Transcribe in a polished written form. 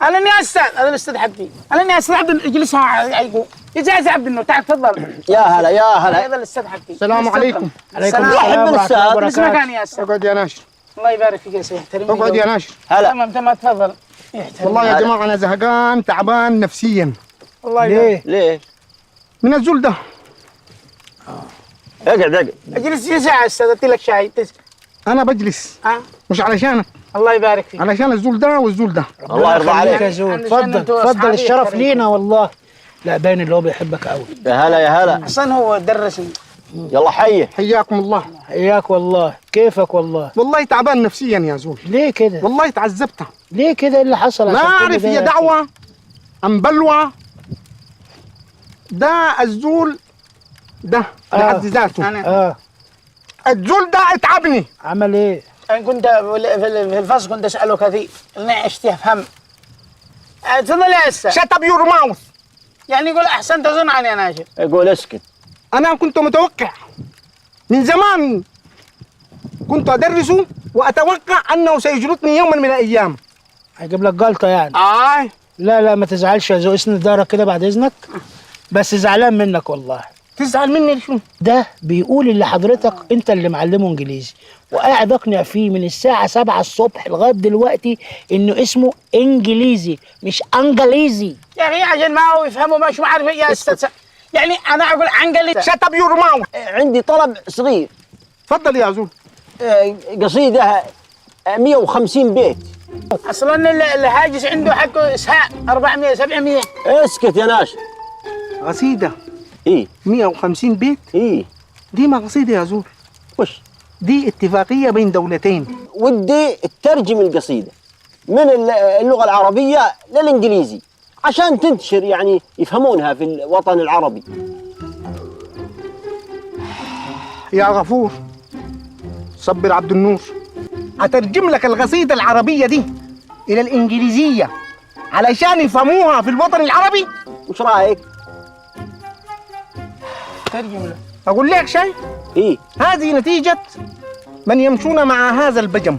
انا اني استاذ، هذا الاستاذ حقي، انا اني استاذ عبد اجلس يقول يجازي عبد النور، تعال تفضل. يا هلا يا هلا. هذا الاستاذ حقي. السلام عليكم. عليكم السلام ورحمة الله وبركاته. اسمك كان يا استاذ؟ اقعد يا ناشر. الله يبارك فيك يا سيدي، احترمني. اقعد يا ناشر. هلا. تمام تفضل. والله يا جماعه انا زهقان تعبان نفسيا. الله يبارك. ليه؟ من الزول ده. اقعد. اجلس ساعة يا استاذ، ادي لك شاي. انا بجلس ها؟ مش علشانك، الله يبارك فيك. علشان الزول ده والزول ده. الله يرضى عليك يا زول. علشان تفضل انتوا تفضل، أصحابي الشرف يحترمكم. لينا والله. لا باين اللي هو بيحبك قوي. يا هلا يا هلا. اصلا هو درسني. يلا حيه. حياكم الله. حياك والله. كيفك والله؟ والله تعبان نفسيا يا زول، ليه كده؟ والله تعذبت. ليه كده؟ إيه اللي حصل؟ ما عشان كل اعرف ده هي يا أخي؟ دعوه ام بلوى. ده الزول ده بحد ذاته. انا الزول ده اتعبني. عمل ايه؟ انا كنت في الفصل كنت اساله كثير، نعش تفهم. تفضل يا استاذ. شت اب يور ماوث. يعني يقول احسن تظن عني يا ناشر. يقول اسكت. انا كنت متوقع من زمان، كنت ادرسه واتوقع انه سيجلطني يوما من الايام. هيجيب لك جلطه يعني؟ لا ما تزعلش يا زول، اسند دارك كده بعد اذنك. بس زعلان منك والله. تزعل مني شو؟ ده بيقول اللي حضرتك انت اللي معلمه انجليزي، وقاعد اقنع فيه من الساعه 7 الصبح لغايه دلوقتي انه اسمه انجليزي مش انجليزي. يا اخي عشان ما هو يفهموا ما شو عارف يا استاذ. يعني انا اقول عنقلي. شت اب يور ماوث. عندي طلب صغير. تفضل يا زول. قصيدة 150 بيت. اصلا الهاجس عنده حقه اسهاء 400 700. اسكت يا ناشر. قصيده ايه 150 بيت؟ ايه. دي ما قصيده يا زول، وش؟ دي اتفاقيه بين دولتين. ودي تترجم القصيدة من اللغة العربية للإنجليزي عشان تنتشر، يعني يفهمونها في الوطن العربي. يا غفور صبر عبد النور، اترجم لك القصيده العربيه دي الى الانجليزيه علشان يفهموها في الوطن العربي. وش رأيك؟ ترجم له. اقول لك شيء، ايه. هذه نتيجه من يمشون مع هذا البجم.